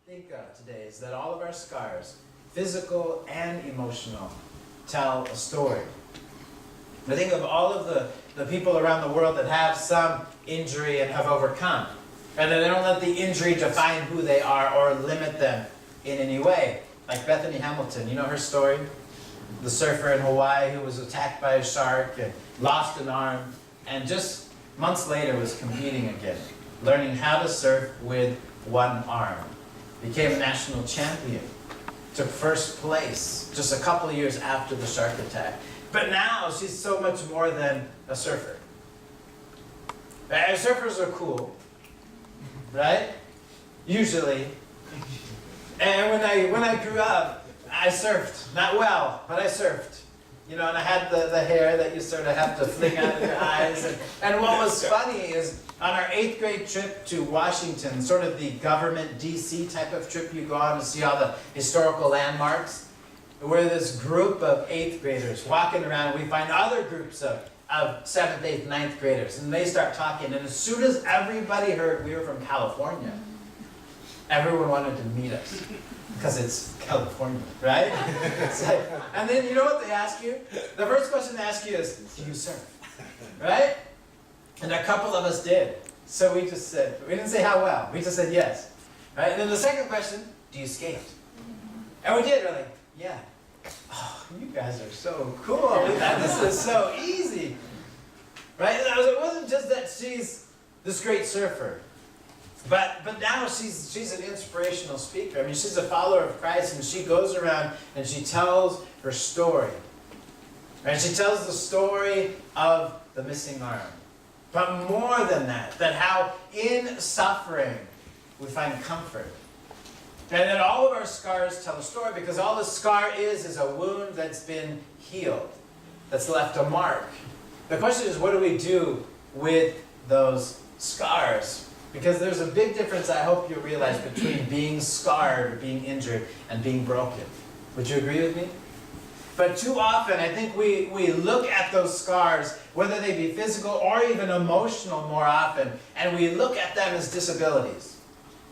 think of today is that all of our scars, physical and emotional, tell a story. I think of all of the people around the world that have some injury and have overcome. And then they don't let the injury define who they are or limit them in any way. Like Bethany Hamilton, you know her story? The surfer in Hawaii who was attacked by a shark and lost an arm, and just months later was competing again, learning how to surf with one arm. Became a national champion. Took first place just a couple of years after the shark attack. But now she's so much more than a surfer. Surfers are cool, right? Usually. And when I grew up, I surfed. Not well, but I surfed. You know, and I had the hair that you sort of have to fling out of your eyes. And what was funny is on our 8th grade trip to Washington, sort of the government DC type of trip you go on to see all the historical landmarks, we're this group of 8th graders walking around, and we find other groups of 7th, 8th, 9th graders, and they start talking, and as soon as everybody heard we were from California, everyone wanted to meet us, because it's California, right? It's like, and then you know what they ask you? The first question they ask you is, do you surf? Right? And a couple of us did. So we just said, we didn't say how well, we just said yes. Right? And then the second question, do you skate? And we did, we're like, yeah. Oh, you guys are so cool. This is so easy. Right? It wasn't just that she's this great surfer. But now she's an inspirational speaker. I mean, she's a follower of Christ, and she goes around and she tells her story. Right? She tells the story of the missing arm. But more than that how in suffering we find comfort. And that all of our scars tell a story, because all a scar is a wound that's been healed, that's left a mark. The question is, what do we do with those scars? Because there's a big difference, I hope you realize, between being scarred, or being injured, and being broken. Would you agree with me? But too often, I think we look at those scars, whether they be physical or even emotional more often, and we look at them as disabilities.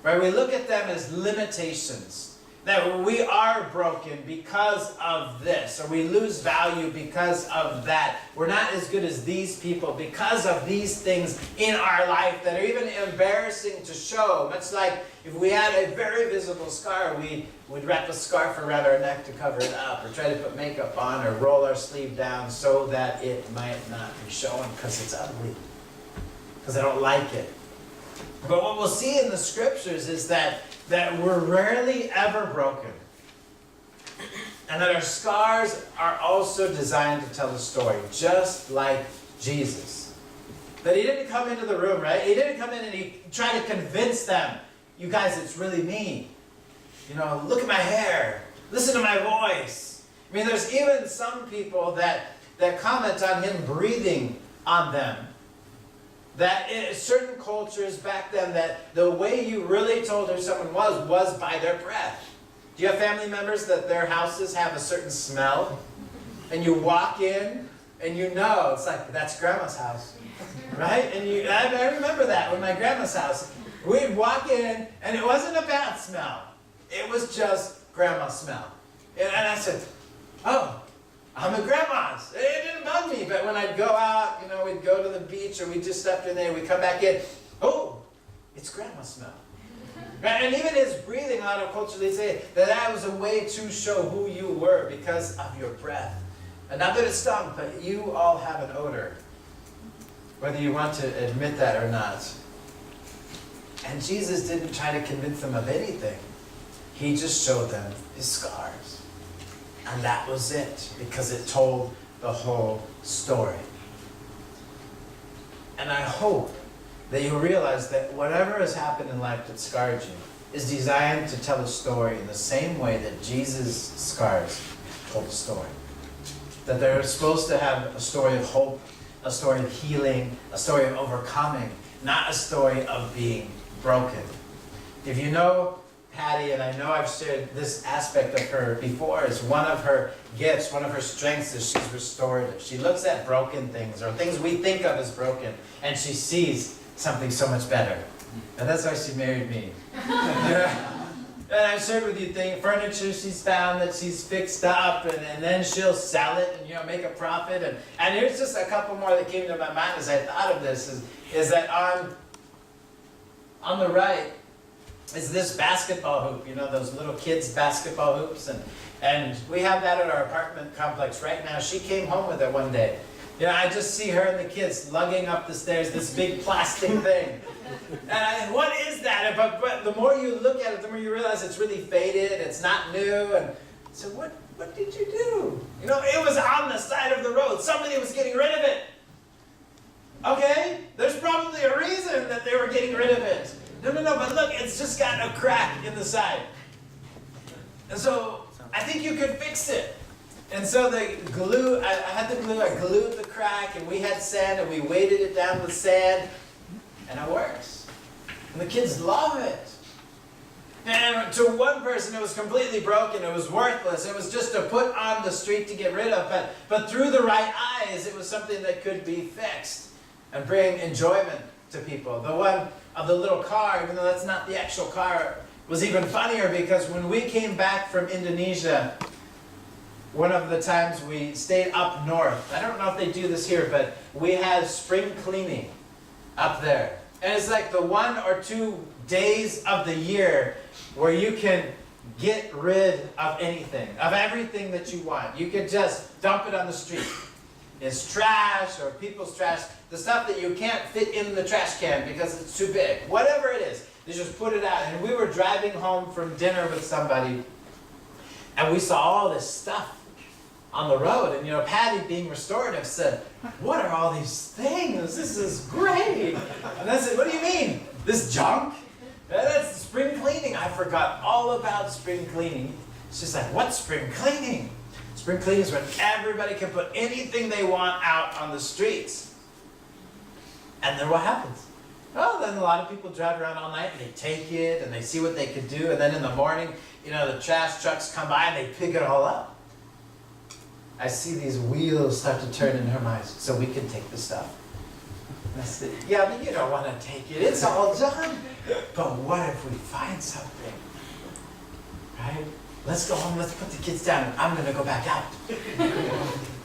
Right? We look at them as limitations. That we are broken because of this, or we lose value because of that. We're not as good as these people because of these things in our life that are even embarrassing to show. Much like if we had a very visible scar, we would wrap a scarf around our neck to cover it up, or try to put makeup on, or roll our sleeve down so that it might not be shown because it's ugly, because I don't like it. But what we'll see in the scriptures is that we're rarely ever broken. And that our scars are also designed to tell a story, just like Jesus. That he didn't come into the room, right? He didn't come in and he tried to convince them, you guys, it's really me. You know, look at my hair. Listen to my voice. I mean, there's even some people that comment on him breathing on them. That in certain cultures back then, that the way you really told who someone was by their breath. Do you have family members that their houses have a certain smell? And you walk in, and you know, it's like, that's Grandma's house. Right? And I remember that with my grandma's house. We'd walk in, and it wasn't a bad smell. It was just Grandma's smell. And I said, oh, I'm at Grandma's. It didn't bug me, but when I'd go out, you know, we'd go to the beach, or we'd just step in there, we'd come back in, oh, it's Grandma's smell. And even his breathing, a lot of cultures, they say that was a way to show who you were because of your breath. And not that it stunk, but you all have an odor, whether you want to admit that or not. And Jesus didn't try to convince them of anything. He just showed them his scars. And that was it, because it told the whole story. And I hope that you realize that whatever has happened in life that scarred you is designed to tell a story in the same way that Jesus' scars told a story. That they're supposed to have a story of hope, a story of healing, a story of overcoming, not a story of being broken. If you know Patty, and I know I've shared this aspect of her before, is one of her gifts, one of her strengths is she's restorative. She looks at broken things, or things we think of as broken, and she sees something so much better. And that's why she married me. And I've shared with you furniture she's found that she's fixed up, and then she'll sell it and, you know, make a profit. And here's just a couple more that came to my mind as I thought of this, is that on the right is this basketball hoop, you know, those little kids' basketball hoops. And we have that at our apartment complex right now. She came home with it one day. You know, I just see her and the kids lugging up the stairs, this big plastic thing. And what is that? But the more you look at it, the more you realize it's really faded, it's not new. And so what did you do? You know, it was on the side of the road. Somebody was getting rid of it. Okay? There's probably a reason that they were getting rid of it. No, but look, it's just got a crack in the side. And so I think you could fix it. And so the glue, I glued the crack, and we had sand, and we weighted it down with sand, and it works. And the kids love it. And to one person, it was completely broken, it was worthless, it was just to put on the street to get rid of, but through the right eyes, it was something that could be fixed and bring enjoyment to people. The one of the little car, even though that's not the actual car, was even funnier because when we came back from Indonesia, one of the times we stayed up north. I don't know if they do this here, but we had spring cleaning up there. And it's like the 1 or 2 days of the year where you can get rid of anything, of everything that you want. You can just dump it on the street. It's trash or people's trash, the stuff that you can't fit in the trash can because it's too big. Whatever it is, you just put it out. And we were driving home from dinner with somebody, and we saw all this stuff on the road. And, you know, Patty, being restorative, said, "What are all these things? This is great." And I said, "What do you mean? This junk?" "That's spring cleaning. I forgot all about spring cleaning." She's like, "What's spring cleaning?" Spring cleaning is when everybody can put anything they want out on the streets. And then what happens? Well, then a lot of people drive around all night and they take it and they see what they could do. And then in the morning, you know, the trash trucks come by and they pick it all up. I see these wheels start to turn in her mind, so we can take the stuff. And I said, "Yeah, but you don't want to take it. It's all done. But what if we find something? Right? Let's go home. Let's put the kids down. And I'm going to go back out."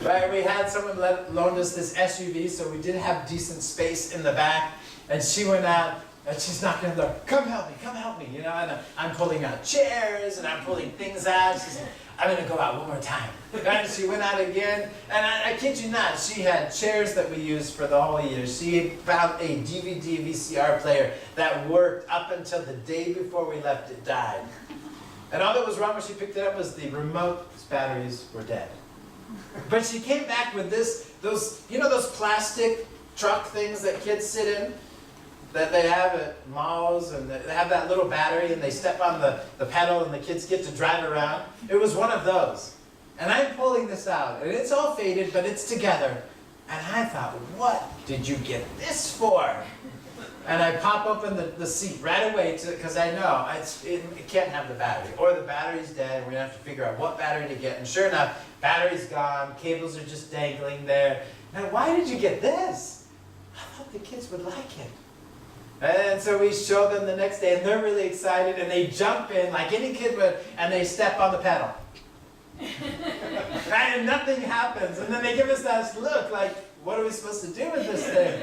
Right? We had someone loaned us this SUV, so we did have decent space in the back. And she went out, and she's knocking on the door. Come help me, you know. And I'm pulling out chairs, and I'm pulling things out. She said, "I'm going to go out one more time." And she went out again, and I kid you not, she had chairs that we used for the whole year. She found a DVD VCR player that worked up until the day before we left. It died. And all that was wrong when she picked it up was the remote's batteries were dead. But she came back with those plastic truck things that kids sit in, that they have at malls, and they have that little battery, and they step on the pedal, and the kids get to drive around. It was one of those. And I'm pulling this out, and it's all faded, but it's together. And I thought, what did you get this for? And I pop open the seat right away, because I know it can't have the battery, or the battery's dead, and we're going to have to figure out what battery to get. And sure enough, battery's gone, cables are just dangling there. Now, why did you get this? I thought the kids would like it. And so we show them the next day, and they're really excited, and they jump in like any kid would, and they step on the pedal. And nothing happens. And then they give us that look like, what are we supposed to do with this thing?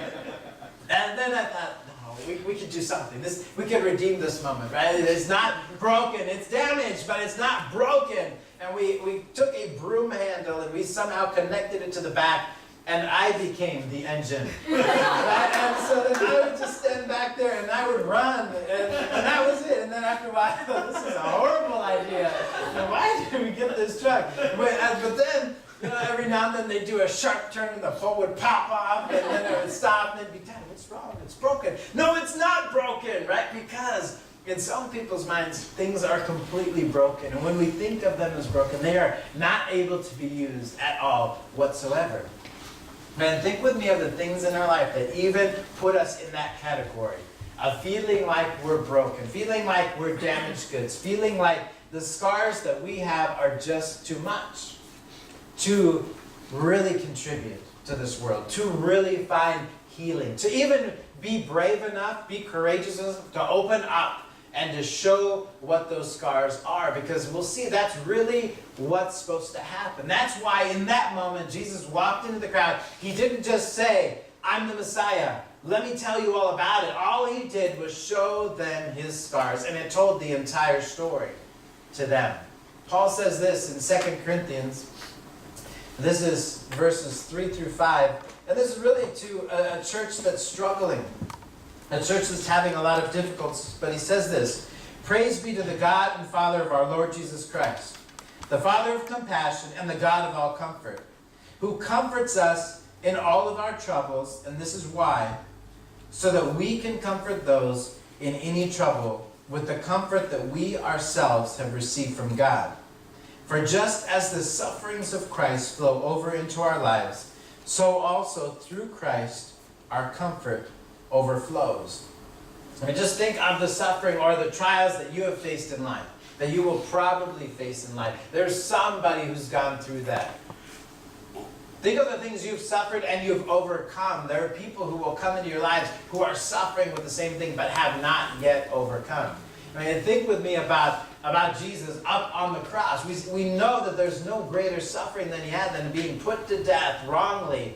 And then I thought, no, we could do something. We could redeem this moment, right? It's not broken. It's damaged, but it's not broken. And we took a broom handle, and we somehow connected it to the back, and I became the engine. Right? And so then I would just stand back there, and I would run, and that was it. And then after a while, I thought, this is a horrible idea. And why did we get this truck? But then, you know, every now and then they'd do a sharp turn, and the pole would pop off, and then it would stop, and they'd be, "Dad, what's wrong? It's broken." No, it's not broken, right? Because in some people's minds, things are completely broken. And when we think of them as broken, they are not able to be used at all whatsoever. And think with me of the things in our life that even put us in that category of feeling like we're broken, feeling like we're damaged goods, feeling like the scars that we have are just too much to really contribute to this world, to really find healing, to even be brave enough, be courageous enough to open up and to show what those scars are, because we'll see that's really what's supposed to happen. That's why in that moment Jesus walked into the crowd. He didn't just say, I'm the Messiah. Let me tell you all about it. All he did was show them his scars, and it told the entire story to them. Paul says this in 2 Corinthians. This is verses 3 through 5. And this is really to a church that's struggling. A church that's having a lot of difficulties. But he says this, praise be to the God and Father of our Lord Jesus Christ, the Father of compassion and the God of all comfort, who comforts us in all of our troubles, and this is why, so that we can comfort those in any trouble with the comfort that we ourselves have received from God. For just as the sufferings of Christ flow over into our lives, so also through Christ our comfort overflows. I mean, just think of the suffering or the trials that you have faced in life, that you will probably face in life. There's somebody who's gone through that. Think of the things you've suffered and you've overcome. There are people who will come into your lives who are suffering with the same thing but have not yet overcome. I mean, think with me about Jesus up on the cross. We know that there's no greater suffering than he had than being put to death wrongly,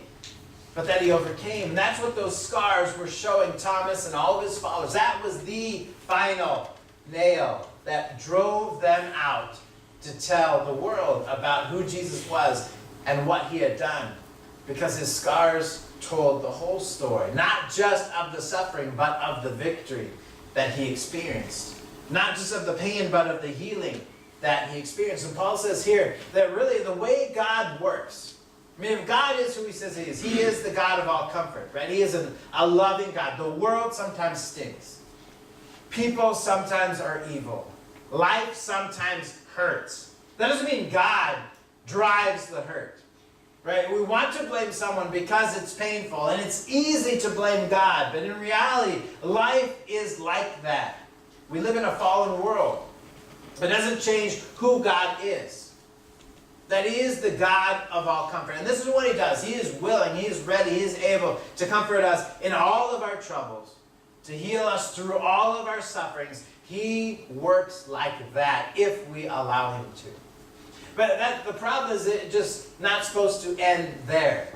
but that he overcame. And that's what those scars were showing Thomas and all of his followers. That was the final nail that drove them out to tell the world about who Jesus was and what he had done, because his scars told the whole story, not just of the suffering, but of the victory that he experienced. Not just of the pain, but of the healing that he experienced. And Paul says here that really the way God works, I mean, if God is who he says he is the God of all comfort, right? He is a loving God. The world sometimes stinks. People sometimes are evil. Life sometimes hurts. That doesn't mean God drives the hurt, right? We want to blame someone because it's painful, and it's easy to blame God, but in reality, life is like that. We live in a fallen world. It doesn't change who God is. That he is the God of all comfort. And this is what he does. He is willing, he is ready, he is able to comfort us in all of our troubles, to heal us through all of our sufferings. He works like that if we allow him to. But the problem is it's just not supposed to end there.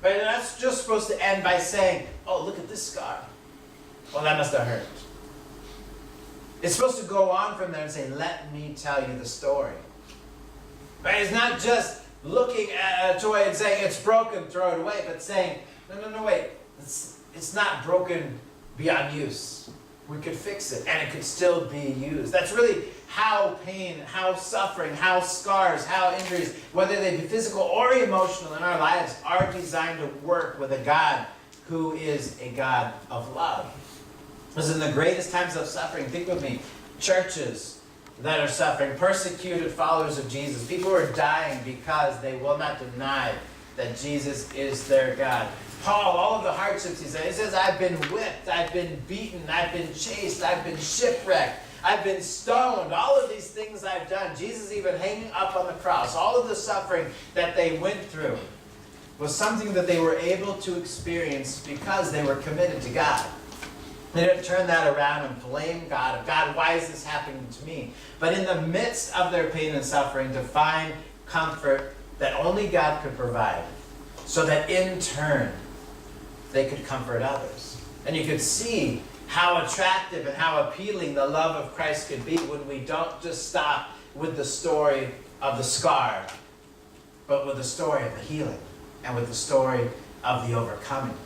But that's just supposed to end by saying, oh, look at this scar. Well, that must have hurt. It's supposed to go on from there and say, let me tell you the story. Right? It's not just looking at a toy and saying, it's broken, throw it away, but saying, no, wait. It's not broken beyond use. We could fix it, and it could still be used. That's really how pain, how suffering, how scars, how injuries, whether they be physical or emotional in our lives, are designed to work with a God who is a God of love. Because in the greatest times of suffering, think with me, churches that are suffering, persecuted followers of Jesus, people who are dying because they will not deny that Jesus is their God. Paul, all of the hardships he says, I've been whipped, I've been beaten, I've been chased, I've been shipwrecked, I've been stoned, all of these things I've done. Jesus even hanging up on the cross, all of the suffering that they went through was something that they were able to experience because they were committed to God. They didn't turn that around and blame God. God, why is this happening to me? But in the midst of their pain and suffering, to find comfort that only God could provide, so that in turn, they could comfort others. And you could see how attractive and how appealing the love of Christ could be when we don't just stop with the story of the scar, but with the story of the healing and with the story of the overcoming.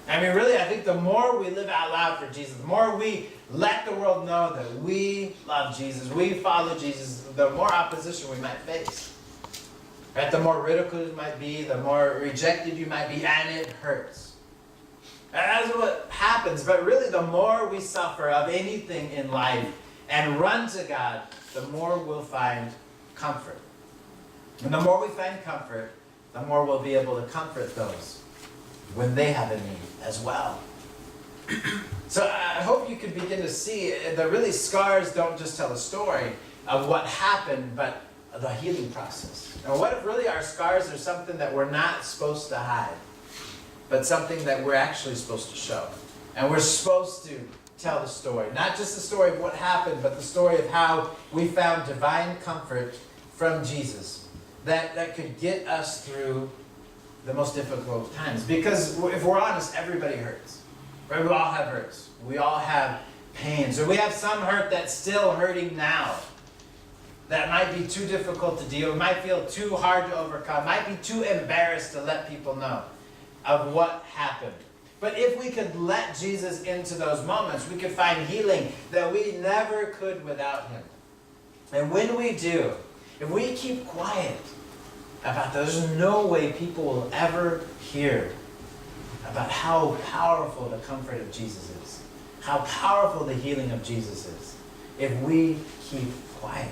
I mean, really, I think the more we live out loud for Jesus, the more we let the world know that we love Jesus, we follow Jesus, the more opposition we might face. Right? The more ridiculed you might be, the more rejected you might be, and it hurts. And that's what happens. But really, the more we suffer of anything in life and run to God, the more we'll find comfort. And the more we find comfort, the more we'll be able to comfort those when they have a need as well. So I hope you can begin to see that really scars don't just tell a story of what happened, but the healing process. And what if really our scars are something that we're not supposed to hide, but something that we're actually supposed to show? And we're supposed to tell the story. Not just the story of what happened, but the story of how we found divine comfort from Jesus that could get us through the most difficult times. Because if we're honest, everybody hurts. Right? We all have hurts. We all have pains. Or we have some hurt that's still hurting now. That might be too difficult to deal with, might feel too hard to overcome, might be too embarrassed to let people know of what happened. But if we could let Jesus into those moments, we could find healing that we never could without him. And when we do, if we keep quiet about that, there's no way people will ever hear about how powerful the comfort of Jesus is, how powerful the healing of Jesus is, if we keep quiet.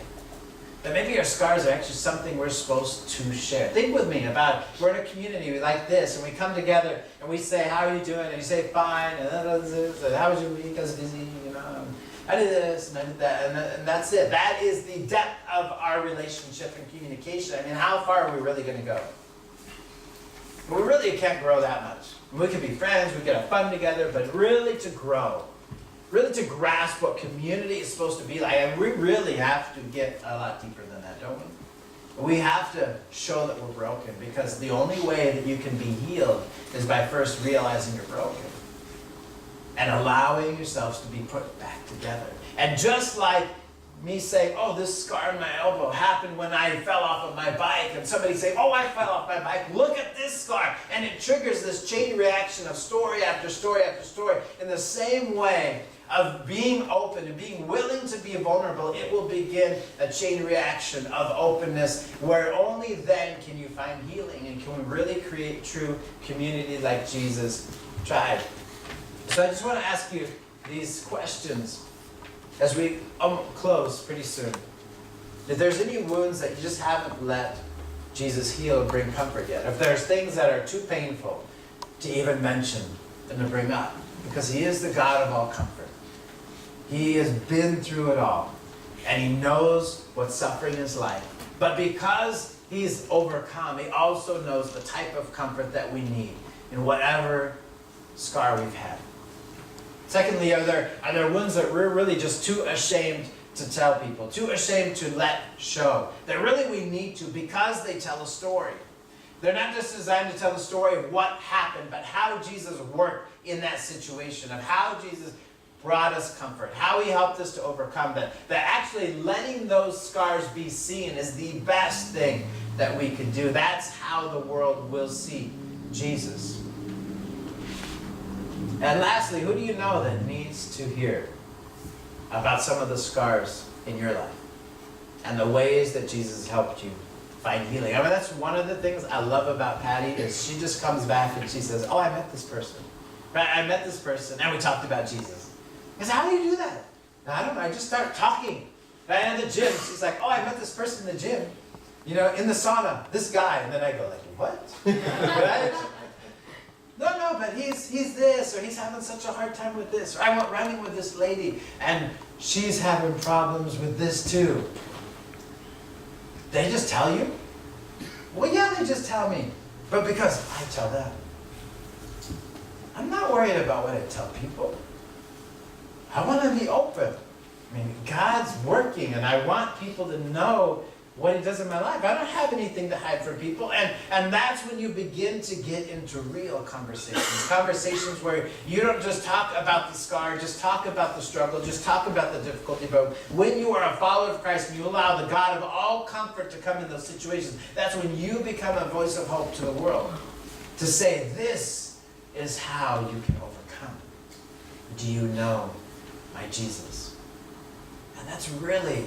That maybe our scars are actually something we're supposed to share. Think with me about, we're in a community like this, and we come together, and we say, how are you doing? And you say, fine, and how was your week? I was busy, I did this, and I did that, and that's it. That is the depth of our relationship and communication. I mean, how far are we really going to go? We really can't grow that much. We can be friends, we can have fun together, but really to grow, really to grasp what community is supposed to be like, and we really have to get a lot deeper than that, don't we? We have to show that we're broken, because the only way that you can be healed is by first realizing you're broken and allowing yourselves to be put back together. And just like me saying, oh, this scar on my elbow happened when I fell off of my bike, and somebody say, oh, I fell off my bike, look at this scar, and it triggers this chain reaction of story after story after story. In the same way of being open and being willing to be vulnerable, it will begin a chain reaction of openness, where only then can you find healing and can we really create true community like Jesus tried. So I just want to ask you these questions as we close pretty soon. If there's any wounds that you just haven't let Jesus heal or bring comfort yet, if there's things that are too painful to even mention and to bring up, because he is the God of all comfort. He has been through it all, and he knows what suffering is like. But because he's overcome, he also knows the type of comfort that we need in whatever scar we've had. Secondly, are there wounds that we're really just too ashamed to tell people, too ashamed to let show, that really we need to, because they tell a story. They're not just designed to tell the story of what happened, but how Jesus worked in that situation, of how Jesus brought us comfort, how he helped us to overcome that. That actually letting those scars be seen is the best thing that we can do. That's how the world will see Jesus. And lastly, who do you know that needs to hear about some of the scars in your life and the ways that Jesus helped you find healing? I mean, that's one of the things I love about Patty, is she just comes back and she says, oh, I met this person. Right? I met this person, and we talked about Jesus. I said, how do you do that? I don't know, I just start talking. Right? In the gym, she's like, oh, I met this person in the gym. In the sauna, this guy. And then I go like, what? Right? No, but he's this, or he's having such a hard time with this, or I went running with this lady, and she's having problems with this too. They just tell you? Well, yeah, they just tell me. But because I tell them. I'm not worried about what I tell people. I want to be open. I mean, God's working, and I want people to know what he does in my life. I don't have anything to hide from people. And that's when you begin to get into real conversations. Conversations where you don't just talk about the scar, just talk about the struggle, just talk about the difficulty. But when you are a follower of Christ and you allow the God of all comfort to come in those situations, that's when you become a voice of hope to the world. To say, this is how you can overcome. Do you know my Jesus? And that's really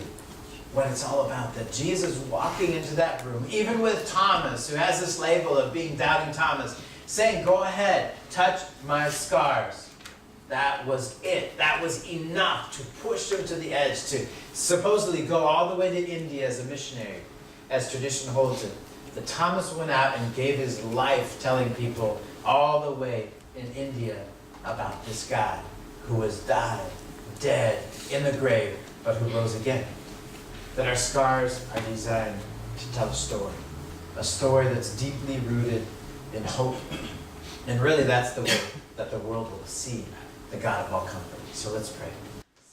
what it's all about, that Jesus walking into that room, even with Thomas, who has this label of being doubting Thomas, saying, go ahead, touch my scars. That was it. That was enough to push him to the edge, to supposedly go all the way to India as a missionary, as tradition holds it. That Thomas went out and gave his life telling people all the way in India about this guy who was died, dead, in the grave, but who rose again. That our scars are designed to tell a story that's deeply rooted in hope. And really that's the way that the world will see the God of all comfort. So let's pray.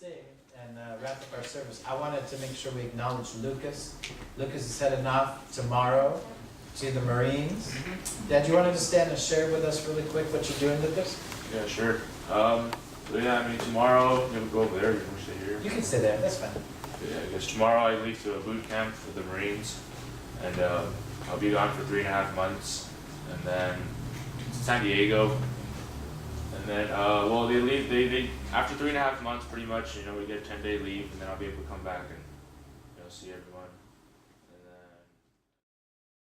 And wrap up our service. I wanted to make sure we acknowledge Lucas. Lucas is heading off tomorrow to the Marines. Dad, you wanted to stand and share with us really quick what you're doing, Lucas? Yeah, sure. Yeah, I mean, tomorrow, you go over there, you can stay here. You can stay there, that's fine. Yeah, I guess tomorrow I leave to a boot camp for the Marines, and I'll be gone for 3.5 months, and then to San Diego, and then, well, they leave, they after 3.5 months, pretty much, you know, we get a 10-day leave, and then I'll be able to come back and, you know, see everyone.